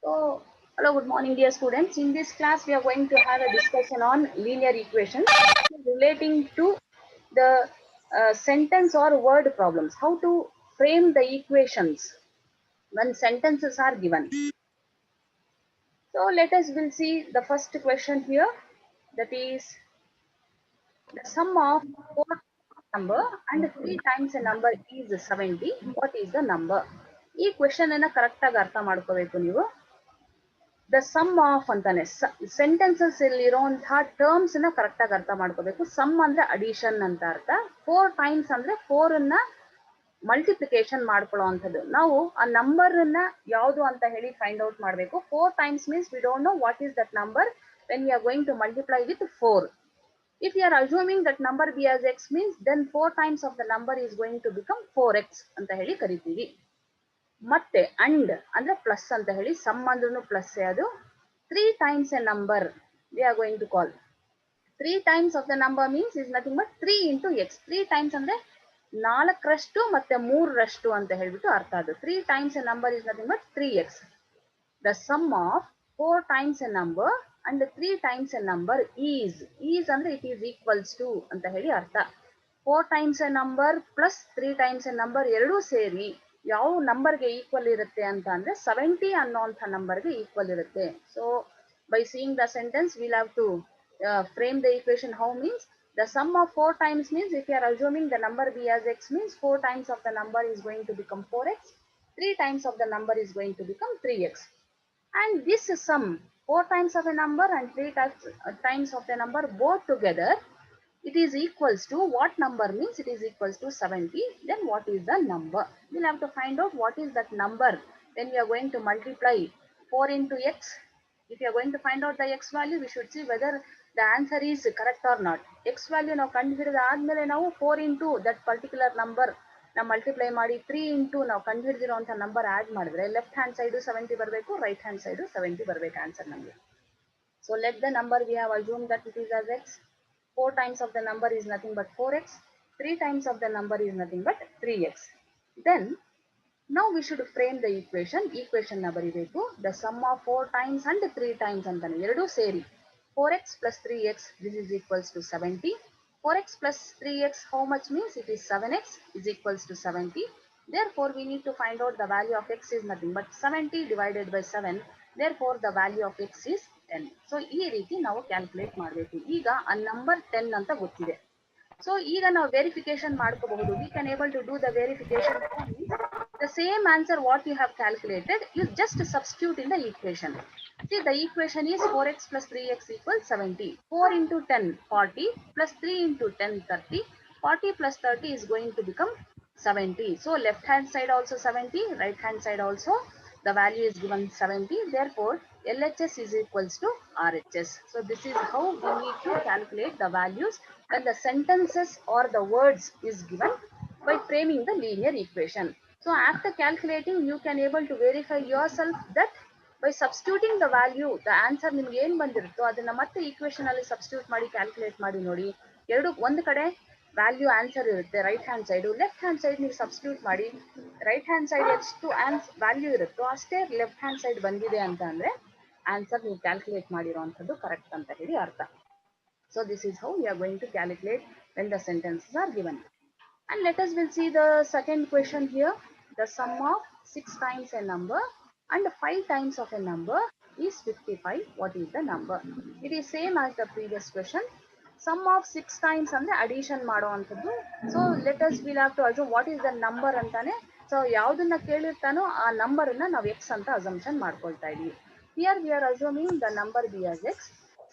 So, hello, good morning, dear students. In this class, we are going to have a discussion on linear equations relating to the sentence or word problems. How to frame the equations when sentences are given. So, let us will see the first question here. That is the sum of four number and three times a number is 70. What is the number? ಈ question ಅನ್ನ correct ಆಗಿ ಅರ್ಥ ಮಾಡ್ಕೋಬೇಕು ನೀವು. The sum of ಅಂತಾನೆ sentences ಇರುವಂತಹ terms ನ correct ಆಗಿ ಅರ್ಥ ಮಾಡ್ಕೋಬೇಕು. ಸಮ್ ಅಂದ್ರೆ ಅಡಿಷನ್ ಅಂತ ಅರ್ಥ. ಫೋರ್ ಟೈಮ್ಸ್ ಅಂದ್ರೆ ಫೋರ್ ಅನ್ನ ಮಲ್ಟಿಪ್ಲಿಕೇಶನ್ ಮಾಡ್ಕೊಳ್ಳೋ ಅಂಥದ್ದು. ನಾವು ಆ ನಂಬರ್ ಅನ್ನ ಯಾವುದು ಅಂತ ಹೇಳಿ ಫೈಂಡ್ ಔಟ್ ಮಾಡಬೇಕು. Four times means we don't know what is that number when we are going to multiply with four. If you are assuming that number be as x means then 4 times of the number is going to become 4x ಅಂತ ಹೇಳಿ ಕರಿತೀವಿ. ಮತ್ತೆ and ಅಂದ್ರೆ plus ಅಂತ ಹೇಳಿ some ಅಂದ್ರೂ plus ಅದು. 3 times a number we are going to call. 3 times of the number means is nothing but 3 into x. 3 times ಅಂದ್ರೆ 4ರಷ್ಟು ಮತ್ತೆ 3ರಷ್ಟು ಅಂತ ಹೇಳ್ಬಿಟ್ಟು ಅರ್ಥ ಅದು. 3 times a number is nothing but 3x. The sum of 4 times a number and 3 times a number is ಅಂದ್ರೆ it is equals to ಅಂತ ಹೇಳಿ ಅರ್ಥ. 4 times a number plus 3 times a number ಎರಡೂ ಸೇರಿ ಯಾವ ನಂಬರ್ಗೆ ಈಕ್ವಲ್ ಇರುತ್ತೆ ಅಂತ ಅಂದ್ರೆ 70 ಅನ್ನೋಂಥ ನಂಬರ್ಗೆ ಈಕ್ವಲ್ ಇರುತ್ತೆ. So by seeing the sentence will have to frame the equation. How means the sum of 4 times means if you are assuming the number be as x means 4 times of the number is going to become 4x, 3 times of the number is going to become 3x. And this sum 4 times of a number and 3 times of the number both together, it is equals to what number means it is equals to 70. Then what is the number? We'll have to find out what is that number when we are going to multiply 4 into x. If you are going to find out the x value, we should see whether the answer is correct or not. X value ನಾವು ಕಂಡುಹಿಡಿದ ಆದ್ಮೇಲೆ ನಾವು 4 into that particular number ನಾವು multiply ಮಾಡಿ 3 into ನಾವು ಕಂಡುಹಿಡಿದಿರುವಂಥ number add ಮಾಡಿದ್ರೆ left hand side 70 ಬರಬೇಕು, right hand side 70 ಬರಬೇಕು ಆನ್ಸರ್ ನಮಗೆ. So let the number we have assume that it is as X. 4 times of the number is nothing but 4x. 3 times of the number is nothing but 3x. Then now we should frame the equation. Equation na baribeku. The sum of 4 times and 3 times antane eradu seri 4x plus 3x, this is equals to 70. 4x plus 3x how much means it is 7x is equals to 70. Therefore we need to find out the value of x is nothing but 70 divided by 7. Therefore the value of x is 10. So ಈ ರೀತಿ ನಾವು calculate ಮಾಡಬೇಕು. ಈಗ ಆ number 10 ಅಂತ ಗೊತ್ತಿದೆ. So ಈಗ ನಾವು ವೆರಿಫಿಕೇಶನ್ ಮಾಡ್ಕೋಬಹುದು. We can able to do the verification. The same answer what you have calculated, you just substitute in the equation. See, the equation is 4x plus 3x equals 70. 4 into 10, 40 plus 3 into 10, 30. 40 plus 30 is going to become 70. So left hand side also 70, right hand side also the value is given 70. Therefore, LHS is equals to RHS. So this is how we need to calculate the values when the sentences or the words is given by framing the linear equation. So after calculating, you can able to verify yourself that by substituting the value, the answer ನಿಮಗೆ ಏನು ಬಂದಿರುತ್ತೋ ಅದನ್ನ ಮತ್ತೆ equation ಅಲ್ಲಿ substitute ಮಾಡಿ calculate ಮಾಡಿ ನೋಡಿ. ಎರಡು ಒಂದು ಕಡೆ ವ್ಯಾಲ್ಯೂ ಆನ್ಸರ್ ಇರುತ್ತೆ right hand side, left hand side ನೀವು ಸಬ್ಸ್ಟಿಟ್ಯೂಟ್ ಮಾಡಿ ರೈಟ್ ಹ್ಯಾಂಡ್ ಸೈಡ್ ಎಷ್ಟು ವ್ಯಾಲ್ಯೂ ಇರುತ್ತೋ ಅಷ್ಟೇ ಲೆಫ್ಟ್ ಹ್ಯಾಂಡ್ ಸೈಡ್ ಬಂದಿದೆ ಅಂತ ಅಂದ್ರೆ ಆನ್ಸರ್ ನೀವು ಕ್ಯಾಲ್ಕುಲೇಟ್ ಮಾಡಿರೋವಂಥದ್ದು ಕರೆಕ್ಟ್ ಅಂತ ಹೇಳಿ ಅರ್ಥ. So this is how we are going to calculate when the sentences are given. And let us will see the second question here. The sum of 6 times a number and 5 times of a number is 55. What is the number? It is same as the previous question. Sum of 6 times ಅಂದ್ರೆ addition ಮಾಡುವಂಥದ್ದು. So let us will have to assume what is the number ಅಂತಾನೆ. So ಯಾವುದನ್ನ ಕೇಳಿರ್ತಾನೋ ಆ number ಅನ್ನ ನಾವು X ಅಂತ assumption ಮಾಡ್ಕೊಳ್ತಾ ಇದೀವಿ. Here we are assuming the number be as x.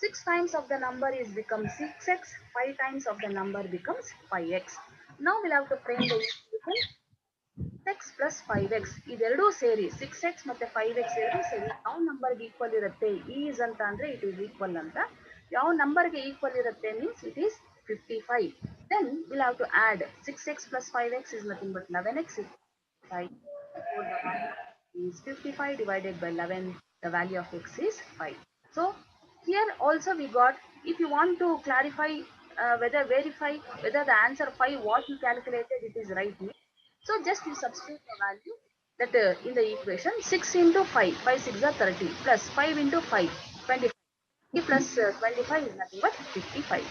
6 times of the number is become 6x. 5 times of the number becomes 5x. Now we'll have to frame the equation. 6 plus 5x ಇದೆರಡೂ ಸೇರಿ 6x ಮತ್ತೆ 5x ಎರಡೂ ಸೇರಿ ಯಾವ ನಂಬರ್ಗೆ equal ಇರುತ್ತೆ is ಅಂತ ಅಂದ್ರೆ it is equal ಅಂತ. ಯಾವ ನಂಬರ್ಗೆ ಈಕ್ವಲ್ ಇರುತ್ತೆ means it is 55. Then we'll have to add 6x plus 5x is nothing but 11x is 5. Therefore the value is 55 divided by 11. The value of x is 5. So here also we got, if you want to clarify verify whether the answer 5 what you calculated it is right. So just you substitute the value that in the equation 6 into 5, 5 6 are 30 plus 5 into 5, 25. 30 plus 25 is nothing but 55.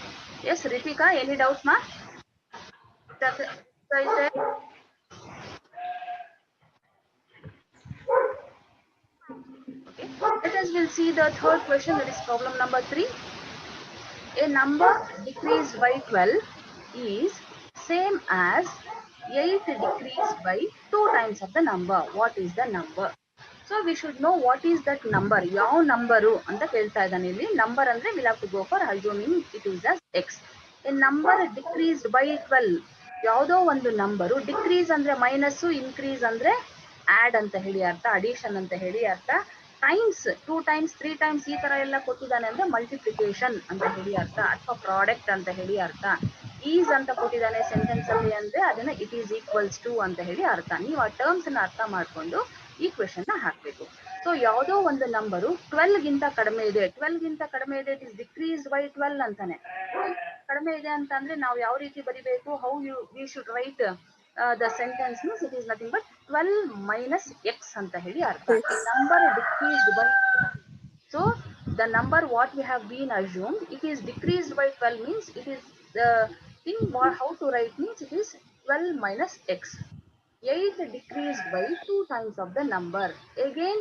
Yes, Ritika, any doubts, ma? Is there? Okay. Let us will see the third question, that is problem number 3. A number decreased by 12 is same as 8 decreased by 2 times of the number. What is the number? So we should know what is that number. ಯಾವ number ಅಂತ ಕೇಳ್ತಾ ಇದ್ದಾನೆ ಇಲ್ಲಿ. Number ಅಂದ್ರೆ we'll have to go for assuming it is as x. A number decreased by 12. ಯಾವುದೋ ಒಂದು number decrease ಅಂದ್ರೆ minus, increase ಅಂದ್ರೆ ಆಡ್ ಅಂತ ಹೇಳಿ ಅರ್ಥ, ಅಡಿಷನ್ ಅಂತ ಹೇಳಿ ಅರ್ಥ. ಟೈಮ್ಸ್ 2 ಟೈಮ್ಸ್ 3 ಟೈಮ್ಸ್ ಈ ತರ ಎಲ್ಲ ಕೊಟ್ಟಿದ್ದಾನೆ ಅಂದ್ರೆ ಮಲ್ಟಿಪ್ಲಿಕೇಶನ್ ಅಂತ ಹೇಳಿ ಅರ್ಥ, ಅಥವಾ ಪ್ರಾಡಕ್ಟ್ ಅಂತ ಹೇಳಿ ಅರ್ಥ. ಈಸ್ ಅಂತ ಕೊಟ್ಟಿದ್ದಾನೆ ಸೆಂಟೆನ್ಸ್ ಅಲ್ಲಿ ಅಂದ್ರೆ ಅದನ್ನ ಇಟ್ ಈಸ್ ಈಕ್ವಲ್ಸ್ ಟು ಅಂತ ಹೇಳಿ ಅರ್ಥ. ನೀವು ಆ ಟರ್ಮ್ಸ್ ಅನ್ನ ಅರ್ಥ ಮಾಡ್ಕೊಂಡು ಈ ಕ್ವೆಶನ್ ನ ಹಾಕ್ಬೇಕು. ಸೊ ಯಾವುದೋ ಒಂದು ನಂಬರು 12 ಗಿಂತ ಕಡಿಮೆ ಇದೆ, 12 ಗಿಂತ ಕಡಿಮೆ ಇದೆ, ಇಟ್ ಇಸ್ ಡಿಕ್ರೀಸ್ಡ್ ಬೈ 12 ಅಂತಾನೆ. ಕಡಿಮೆ ಇದೆ ಅಂತ ಅಂದ್ರೆ ನಾವು ಯಾವ ರೀತಿ ಬರಿಬೇಕು, how we should write the sentence means it is nothing but 12 minus x anta heli artha. A number decreased by, so the number what we have been assumed, it is decreased by 12 means it is the thing how to write means it is 12 minus x. 8 decreased by 2 times of the number. Again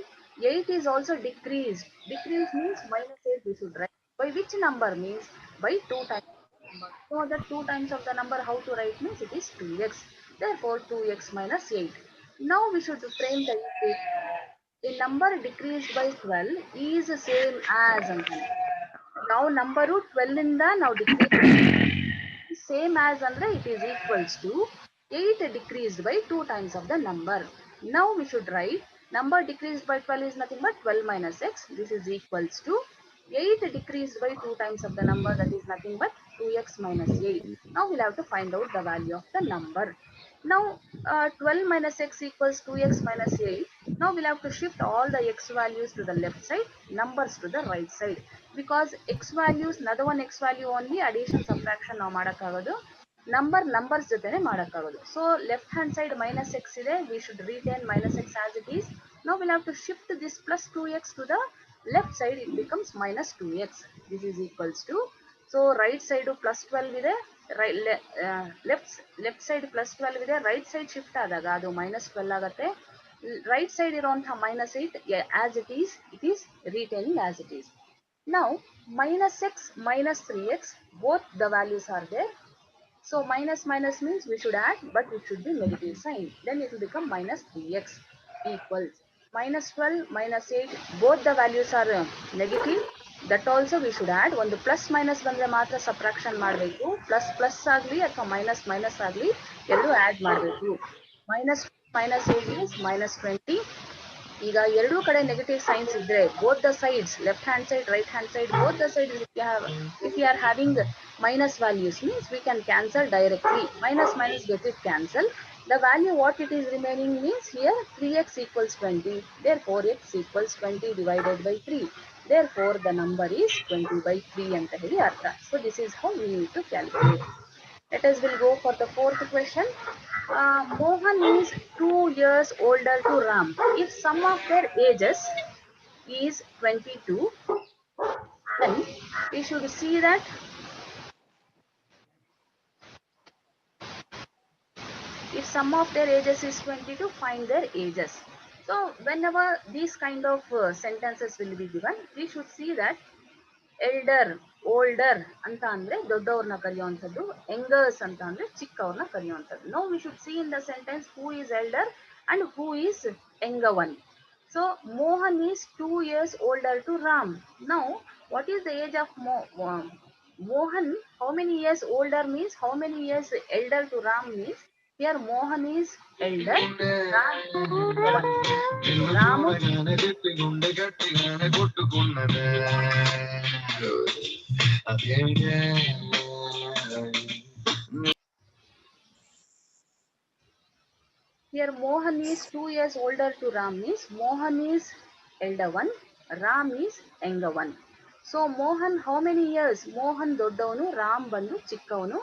8 is also decreased. Decreased means minus 8 we should write. By which number means by 2 times of the number. So the 2 times of the number how to write means it is 2x. Therefore 2x minus 8. Now we should frame the equation. A number decreased by 12 is same as anta. Now number 12 inda now decrease same as andre it is equals to 8 decreased by 2 times of the number. Now we should write number decreased by 12 is nothing but 12 minus x. This is equals to 8 decreased by 2 times of the number, that is nothing but 2x minus 8. Now we'll have to find out the value of the number. Now 12 minus x equals 2x minus 8. Now we'll have to shift all the x values to the left side, numbers to the right side. Because x values, another one x value only addition subtraction ನಾವು ಮಾಡಕ್ಕಾಗೋದು, numbers ಜೊತೆನೆ ಮಾಡಕ್ಕಾಗೋದು. So left hand side minus x ಇದೆ, we should retain minus x as it is. Now we'll have to shift this plus 2x to the left side, it becomes minus 2x. This is equals to, so right side plus 12 ಇದೆ, left side plus 12 ಇದೆ, right side shift ಆದಾಗ ಅದು minus 12 ಆಗುತ್ತೆ. Right side ಇರುವಂತಹ minus 8 as it is retaining as it is. Now minus x minus 3x, both the values are there. So minus minus means we should add, but it should be negative sign. Then it will become minus 3x equals minus 12 minus 8. Both the values are negative. That also we should add. One the plus minus ಬಂದ್ರೆ ಮಾತ್ರ subtraction ಮಾಡಬೇಕು. plus ಆಗಲಿ ಅಥವಾ minus ಆಗಲಿ ಎರಡು add ಮಾಡಬೇಕು. minus 8 is minus 20. ಈಗ ಎರಡೂ ಕಡೆ ನೆಗೆಟಿವ್ ಸೈನ್ಸ್ ಇದ್ರೆ both the sides, left hand side, right hand side, both the sides if you are having minus values means we can cancel directly. Minus get it cancel. The value what it is remaining means here 3x equals 20. Therefore x equals 20 divided by 3. Therefore the number is 20 by 3 anta heli artha. So this is how we need to calculate. Let us will go for the fourth question. Mohan is 2 years older to Ram. If sum of their ages is 22, then we should see that if sum of their ages is 22, find their ages. So whenever these kind of sentences will be given, we should see that elder, older ಅಂತ ಅಂದ್ರೆ ದೊಡ್ಡವ್ರನ್ನ ಕರೆಯುವಂಥದ್ದು, youngers ಅಂತ ಅಂದ್ರೆ ಚಿಕ್ಕವ್ರನ್ನ ಕರೆಯುವಂಥದ್ದು. No we should see in the sentence who is elder and who is younger one. So Mohan is 2 years older to Ram. Now what is the age of Mohan? How many years older means how many years elder to Ram means here Mohan is elder, Ramu here Mohan is 2 years older to Ram means Mohan is elder one, Ram is younger one. So Mohan how many years? Mohan ದೊಡ್ಡವನು, Ram ಬಂದು ಚಿಕ್ಕವನು.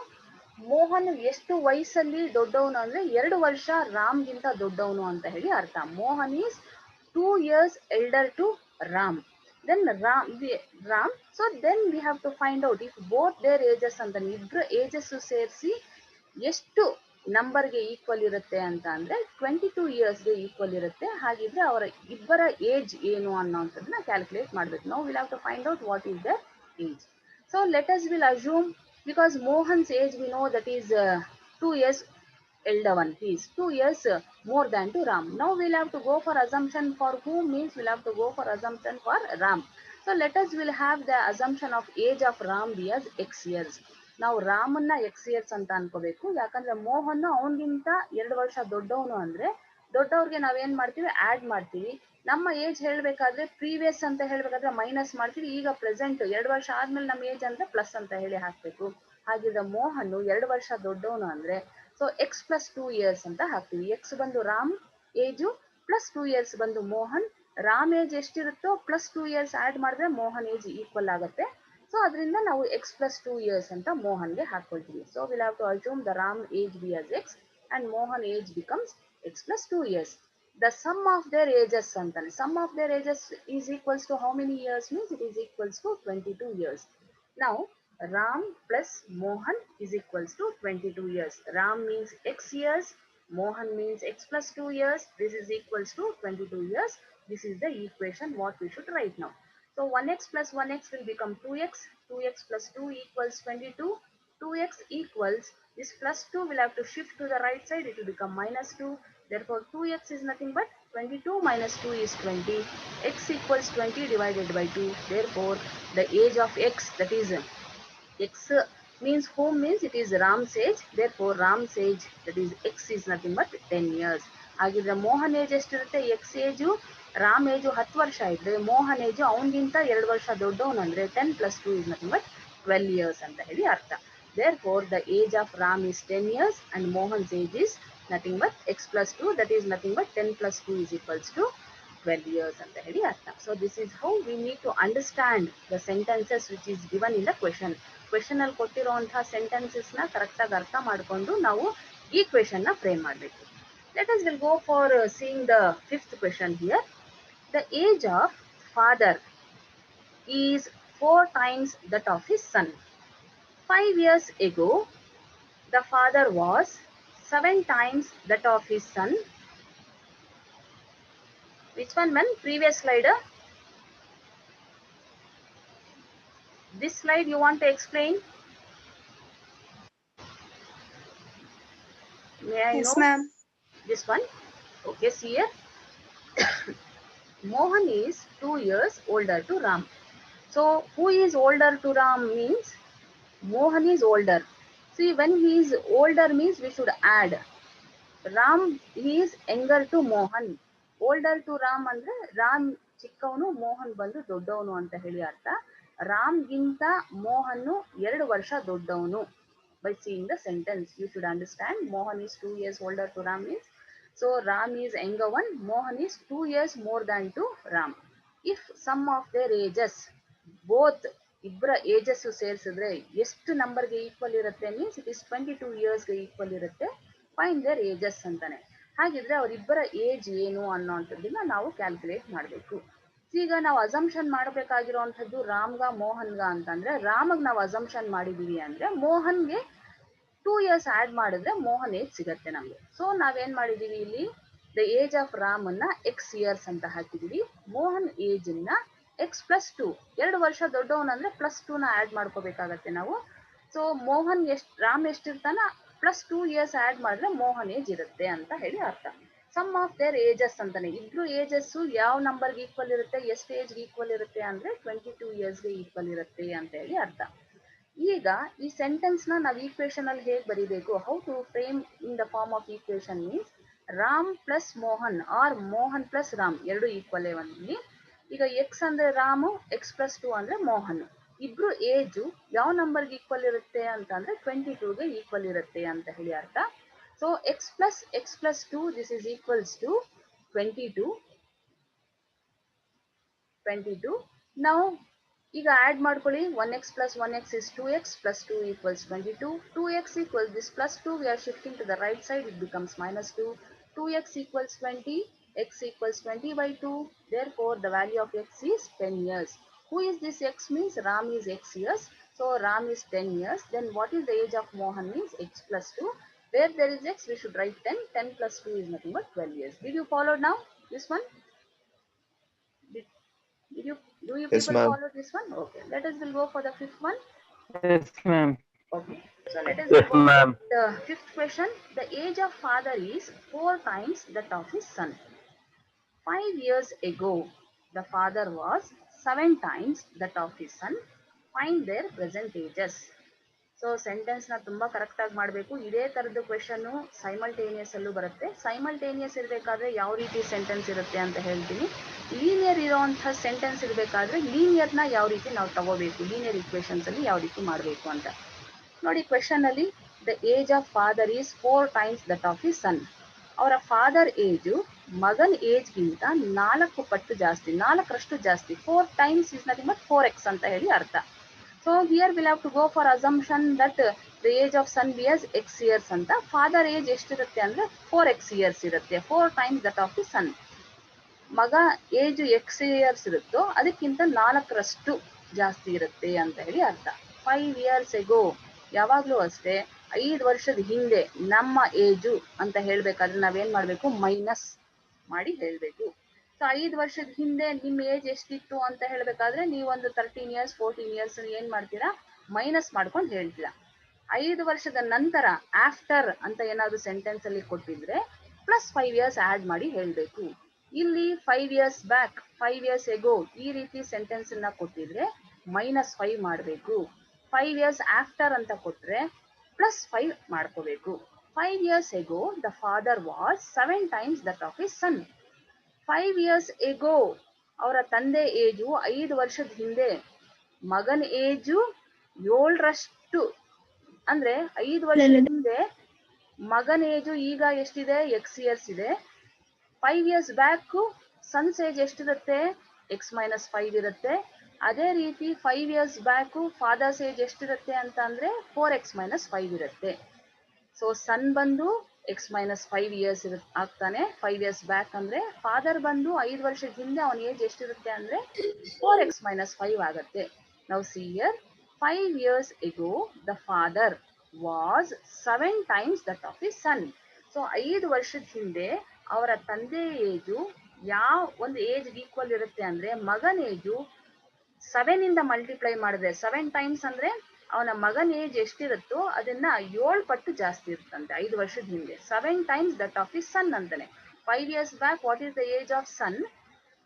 ಮೋಹನ್ ಎಷ್ಟು ವಯಸ್ಸಲ್ಲಿ ದೊಡ್ಡವನು ಅಂದ್ರೆ 2 ವರ್ಷ ರಾಮ್ಗಿಂತ ದೊಡ್ಡವನು ಅಂತ ಹೇಳಿ ಅರ್ಥ. Mohan is 2 years elder to Ram. then Ram so then we have to find out if both their ages ಅಂತ, ಇಬ್ರು ಏಜಸ್ ಸೇರಿಸಿ ಎಷ್ಟು ನಂಬರ್ಗೆ ಈಕ್ವಲ್ ಇರುತ್ತೆ ಅಂತ ಅಂದ್ರೆ 22 ಇಯರ್ಸ್ಗೆ ಈಕ್ವಲ್ ಇರುತ್ತೆ. ಹಾಗಿದ್ರೆ ಅವರ ಇಬ್ಬರ ಏಜ್ ಏನು ಅನ್ನೋಂಥದ್ದನ್ನ ಕ್ಯಾಲ್ಕುಲೇಟ್ ಮಾಡಬೇಕು. ನಾವು will have to find out what is the age. So let us will assume, because Mohan's age we know that is 2 years elder one. He is 2 years more than to Ram. Now we'll have to go for assumption for whom, means we'll have to go for assumption for Ram. So let us will have the assumption of age of Ram be as x years. ನಾವು ರಾಮನ್ನ X years ಅಂತ ಅನ್ಕೋಬೇಕು. ಯಾಕಂದ್ರೆ ಮೋಹನ್ ಅವನಿಗಿಂತ 2 ವರ್ಷ ದೊಡ್ಡವನು ಅಂದ್ರೆ ದೊಡ್ಡವ್ರಿಗೆ ನಾವೇನ್ ಮಾಡ್ತೀವಿ, ಆಡ್ ಮಾಡ್ತೀವಿ. ನಮ್ಮ ಏಜ್ ಹೇಳ್ಬೇಕಾದ್ರೆ ಪ್ರೀವಿಯಸ್ ಅಂತ ಹೇಳ್ಬೇಕಾದ್ರೆ ಮೈನಸ್ ಮಾಡ್ತೀವಿ. ಈಗ ಪ್ರೆಸೆಂಟ್ 2 ವರ್ಷ ಆದ್ಮೇಲೆ ನಮ್ಮ ಏಜ್ ಅಂದ್ರೆ ಪ್ಲಸ್ ಅಂತ ಹೇಳಿ ಹಾಕ್ಬೇಕು. ಹಾಗಿದ್ರೆ ಮೋಹನ್ 2 ವರ್ಷ ದೊಡ್ಡವನು ಅಂದ್ರೆ ಸೊ ಎಕ್ಸ್ ಪ್ಲಸ್ 2 ಇಯರ್ಸ್ ಅಂತ ಹಾಕ್ತೀವಿ. ಎಕ್ಸ್ ಬಂದು ರಾಮ್ ಏಜು ಪ್ಲಸ್ 2 ಇಯರ್ಸ್ ಬಂದು ಮೋಹನ್. ರಾಮ್ ಏಜ್ ಎಷ್ಟಿರುತ್ತೋ ಪ್ಲಸ್ 2 ಇಯರ್ಸ್ ಆಡ್ ಮಾಡಿದ್ರೆ ಮೋಹನ್ ಏಜ್ ಈಕ್ವಲ್ ಆಗುತ್ತೆ. ಸೊ ಅದರಿಂದ ನಾವು ಎಕ್ಸ್ ಪ್ಲಸ್ 2 ಇಯರ್ಸ್ ಅಂತ ಮೋಹನ್ಗೆ ಹಾಕೊಳ್ತೀವಿ. So will have to assume the Ram age be as x and Mohan age becomes x plus 2 years. The sum of their ages antane, sum of their ages is equals to how many years, means it is equals to 22 years. Now Ram plus Mohan is equals to 22 years. Ram means x years, Mohan means x plus 2 years. This is equals to 22 years. This is the equation what we should write now. So 1x plus 1x will become 2x, 2x plus 2 equals 22. 2x equals, this plus 2 will have to shift to the right side, it will become minus 2. Therefore 2x is nothing but 22 minus 2 is 20. X equals 20 divided by 2. Therefore the age of x, that is x means whom, means it is Ram's age. Therefore Ram's age, that is x, is nothing but 10 years. ಹಾಗಿದ್ರೆ Mohan age ಎಷ್ಟಿರುತ್ತೆ, x age Ram age 10 ವರ್ಷ ಇದ್ರೆ Mohan age ಅವನಿಗಿಂತ 2 ವರ್ಷ ದೊಡ್ಡವನಂದ್ರೆ 10 plus 2 is nothing but 12 years ಅಂತ ಹೇಳಿ ಅರ್ಥ. Therefore the age of Ram is 10 years and Mohan's age is nothing but x plus 2, that is nothing but 10 plus 2 is equals to 12 years ಅಂತ ಹೇಳಿ ಅರ್ಥ. So this is how we need to understand the sentences which is given in the question. Question ಅಲ್ಲಿ ಕೊಟ್ಟಿರುವಂತಹ sentences ನ correct ಆಗಿ ಅರ್ಥ ಮಾಡಿಕೊಂಡು ನಾವು ಈ ಕ್ವೆಶನ್ ನ ಫ್ರೇಮ್ ಮಾಡಬೇಕು. Let us will go for seeing the fifth question here. The age of father is 4 times that of his son. 5 years ago the father was 7 times that of his son. Which one, man? Previous slide. This slide you want to explain? May I Yes, know? ma'am. This one. Okay, see here. Mohan is 2 years older to Ram. So who is older to Ram means Mohan is older. See, when he is older means we should add. Ram is younger to Mohan. Older to Ram ಅಂದ್ರೆ ರಾಮ್ ಚಿಕ್ಕವನು, ಮೋಹನ್ ಬಂದು ದೊಡ್ಡವನು ಅಂತ ಹೇಳಿ ಅರ್ಥ. ರಾಮ್ಗಿಂತ ಮೋಹನ್ 2 ವರ್ಷ ದೊಡ್ಡವನು. By seeing the sentence you should understand Mohan is 2 years older to Ram means, so Ram is younger one, Mohan is 2 years more than to Ram. If sum of their ages, both ಇಬ್ಬರ ages ಸೇರಿಸಿದ್ರೆ ಎಷ್ಟು ನಂಬರ್ಗೆ equal ಇರುತ್ತೆ means it is 22 ಇಯರ್ಸ್ಗೆ equal ಇರುತ್ತೆ. Find there ages ಅಂತಾನೆ. ಹಾಗಿದ್ರೆ ಅವರಿಬ್ಬರ age ಏನು ಅನ್ನೋಂಥದ್ದನ್ನ ನಾವು ಕ್ಯಾಲ್ಕುಲೇಟ್ ಮಾಡಬೇಕು. ಈಗ ನಾವು ಅಸಂಪ್ಷನ್ ಮಾಡಬೇಕಾಗಿರುವಂಥದ್ದು ರಾಮ್ಗ ಮೋಹನ್ಗ ಅಂತಂದ್ರೆ ರಾಮ್ಗೆ ನಾವು ಅಸಂಪ್ಷನ್ ಮಾಡಿದೀವಿ ಅಂದ್ರೆ ಮೋಹನ್ಗೆ 2 ಇಯರ್ಸ್ ಆಡ್ ಮಾಡಿದ್ರೆ ಮೋಹನ್ ಏಜ್ ಸಿಗತ್ತೆ ನಮ್ಗೆ. ಸೊ ನಾವೇನ್ ಮಾಡಿದೀವಿ ಇಲ್ಲಿ, ದ ಏಜ್ ಆಫ್ ರಾಮ್ ಅನ್ನ ಎಕ್ಸ್ ಇಯರ್ಸ್ ಅಂತ ಹಾಕಿದೀವಿ. ಮೋಹನ್ ಏಜ್ ಅನ್ನ ಎಕ್ಸ್ ಪ್ಲಸ್ 2, 2 ವರ್ಷ ದೊಡ್ಡವನಂದ್ರೆ ಪ್ಲಸ್ 2 ನ ಆಡ್ ಮಾಡ್ಕೋಬೇಕಾಗತ್ತೆ ನಾವು. ಸೊ ಮೋಹನ್ ರಾಮ್ ಎಷ್ಟಿರ್ತಾನ ಪ್ಲಸ್ 2 ಇಯರ್ಸ್ ಆಡ್ ಮಾಡಿದ್ರೆ ಮೋಹನ್ ಏಜ್ ಇರುತ್ತೆ ಅಂತ ಹೇಳಿ ಅರ್ಥ. ಸಮ್ ಆಫ್ ದೇರ್ ಏಜಸ್ ಅಂತಾನೆ, ಇಬ್ರು ಏಜಸ್ ಯಾವ ನಂಬರ್ಗೆ ಈಕ್ವಲ್ ಇರುತ್ತೆ, ಎಷ್ಟು ಏಜ್ಗೆ ಈಕ್ವಲ್ ಇರುತ್ತೆ ಅಂದ್ರೆ 22 ಇಯರ್ಸ್ಗೆ ಈಕ್ವಲ್ ಇರುತ್ತೆ ಅಂತ ಹೇಳಿ ಅರ್ಥ. ಈಗ ಈ ಸೆಂಟೆನ್ಸ್ ನ ನಾವು ಈಕ್ವೇಶನ್ ಅಲ್ಲಿ ಹೇಗೆ ಬರೀಬೇಕು, how to frame in the form of equation means Ram plus Mohan or Mohan plus Ram ಎರಡು ಈಕ್ವಲ್ ಒಂದಲ್ಲಿ. ಈಗ ಎಕ್ಸ್ ಅಂದ್ರೆ ರಾಮು, ಎಕ್ಸ್ ಪ್ಲಸ್ 2 ಅಂದ್ರೆ ಮೋಹನ್. ಇಬ್ರು ಏಜು ಯಾವ ನಂಬರ್ಗೆ ಈಕ್ವಲ್ ಇರುತ್ತೆ ಅಂತ ಅಂದ್ರೆ 22ಗೆ ಈಕ್ವಲ್ ಇರುತ್ತೆ ಅಂತ ಹೇಳಿ ಅರ್ಥ. So x plus 2 this is equals to 22. Now ಈಗ ಆಡ್ ಮಾಡ್ಕೊಳ್ಳಿ. 1x plus 1x is 2x plus 2 equals 22. 2x equals this plus 2 we are shifting to the right side, it becomes minus 2. 2x equals 20, x equals 20 by 2. Therefore the value of x is 10 years. Who is this x means Ram is x years. So Ram is 10 years. Then what is the age of Mohan means x plus 2. Where there is x we should write 10. 10 plus 2 is nothing but 12 years. Did you follow now this one? Did, did you do you Yes, people ma'am. follow this one? Okay, let us will go for the fifth one. Yes, ma'am. Okay, so let us will Yes, go for ma'am. the fifth question. The age of father is 4 times that of his son. 5 years ago, the father was 7 times that of his son. Find their present ages. So ಸೆಂಟೆನ್ಸ್ನ ತುಂಬ ಕರೆಕ್ಟಾಗಿ ಮಾಡಬೇಕು. ಇದೇ ಥರದ್ದು question ಸೈಮಲ್ಟೇನಿಯಸಲ್ಲೂ ಬರುತ್ತೆ. Simultaneous ಇರಬೇಕಾದ್ರೆ ಯಾವ ರೀತಿ ಸೆಂಟೆನ್ಸ್ ಇರುತ್ತೆ ಅಂತ ಹೇಳ್ತೀನಿ. ಲೀನಿಯರ್ ಇರೋವಂಥ ಸೆಂಟೆನ್ಸ್ ಇರಬೇಕಾದ್ರೆ ಲೀನಿಯರ್ನ ಯಾವ ರೀತಿ ನಾವು ತಗೋಬೇಕು, ಲೀನಿಯರ್ ಇಕ್ವೇಷನ್ಸಲ್ಲಿ ಯಾವ ರೀತಿ ಮಾಡಬೇಕು ಅಂತ ನೋಡಿ. ಕ್ವೆಶನಲ್ಲಿ the age of father is 4 times that of his son. ಅವರ ಫಾದರ್ ಏಜು ಮಗನ್ ಏಜ್ಗಿಂತ 4 ಪಟ್ಟು ಜಾಸ್ತಿ, 4ರಷ್ಟು ಜಾಸ್ತಿ. 4 times is nothing but 4x ಅಂತ ಹೇಳಿ ಅರ್ಥ. So here we'll have to go for assumption that the age of son be as x years ಅಂತ. father age ಎಷ್ಟಿರುತ್ತೆ ಅಂದ್ರೆ 4x years ಇರುತ್ತೆ. 4 times that of the son. ಮಗ age X years ಇರುತ್ತೋ ಅದಕ್ಕಿಂತ 4ರಷ್ಟು ಜಾಸ್ತಿ ಇರುತ್ತೆ ಅಂತ ಹೇಳಿ ಅರ್ಥ. 5 years ago ಯಾವಾಗಲೂ ಅಷ್ಟೇ 5 ವರ್ಷದ ಹಿಂದೆ ನಮ್ಮ ಏಜು ಅಂತ ಹೇಳಬೇಕಾದ್ರೆ ನಾವೇನು ಮಾಡಬೇಕು, ಮೈನಸ್ ಮಾಡಿ ಹೇಳಬೇಕು. ಸೊ 5 ವರ್ಷದ ಹಿಂದೆ ನಿಮ್ಮ ಏಜ್ ಎಷ್ಟಿತ್ತು ಅಂತ ಹೇಳಬೇಕಾದ್ರೆ ನೀವೊಂದು 13 years 14 years ಏನು ಮಾಡ್ತೀರಾ, ಮೈನಸ್ ಮಾಡ್ಕೊಂಡು ಹೇಳ್ತೀರಾ. 5 ವರ್ಷದ ನಂತರ ಆಫ್ಟರ್ ಅಂತ ಏನಾದರೂ ಸೆಂಟೆನ್ಸಲ್ಲಿ ಕೊಟ್ಟಿದ್ರೆ ಪ್ಲಸ್ 5 years ಆ್ಯಡ್ ಮಾಡಿ ಹೇಳಬೇಕು. ಇಲ್ಲಿ 5 years ಬ್ಯಾಕ್, 5 years ಎಗೋ ಈ ರೀತಿ ಸೆಂಟೆನ್ಸನ್ನು ಕೊಟ್ಟಿದ್ರೆ -5 ಮಾಡಬೇಕು. 5 years ಆಫ್ಟರ್ ಅಂತ ಕೊಟ್ಟರೆ +5 ಮಾಡ್ಕೋಬೇಕು. 5 years ago the father was 7 times that of his sun. 5 years ago ಅವರ ತಂದೆ ಏಜು 5 ವರ್ಷದ ಹಿಂದೆ, ಮಗನ ಏಜು 7ರಷ್ಟು. ಅಂದ್ರೆ 5 ವರ್ಷದ ಹಿಂದೆ ಮಗನ ಏಜು ಈಗ ಎಷ್ಟಿದೆ, ಎಕ್ಸ್ ಇಯರ್ಸ್ ಇದೆ. 5 years ಬ್ಯಾಕು ಸನ್ಸ್ ಏಜ್ ಎಷ್ಟಿರುತ್ತೆ, x-5 ಇರುತ್ತೆ. ಅದೇ ರೀತಿ 5 years ಬ್ಯಾಕು ಫಾದರ್ಸ್ ಏಜ್ ಎಷ್ಟಿರುತ್ತೆ ಅಂತ ಅಂದ್ರೆ 4x-5 ಇರುತ್ತೆ. ಸೊ ಸನ್ ಬಂದು x-5 years ಆಗ್ತಾನೆ 5 years ಬ್ಯಾಕ್ ಅಂದ್ರೆ. ಫಾದರ್ ಬಂದು 5 ವರ್ಷದ ಹಿಂದೆ ಅವನ ಏಜ್ ಎಷ್ಟಿರುತ್ತೆ ಅಂದ್ರೆ 4x-5 ಆಗುತ್ತೆ. ನಾವು see here 5 years ago the father was 7 times that of his son. So 5 ವರ್ಷದ ಹಿಂದೆ ಅವರ ತಂದೆ ಏಜು ಯಾವ ಒಂದು ಏಜ್ ಈಕ್ವಲ್ ಇರುತ್ತೆ ಅಂದ್ರೆ ಮಗನ ಏಜು 7 ಇಂದ ಮಲ್ಟಿಪ್ಲೈ ಮಾಡಿದ್ರೆ 7 times ಅಂದ್ರೆ ಅವನ ಮಗನ ಏಜ್ ಎಷ್ಟಿರುತ್ತೋ ಅದನ್ನ 7 ಪಟ್ಟು ಜಾಸ್ತಿ ಇರುತ್ತಂತೆ 5 ವರ್ಷದ ಹಿಂದೆ. 7 times that of his son ಅಂತಾನೆ. 5 years back what is the age of son?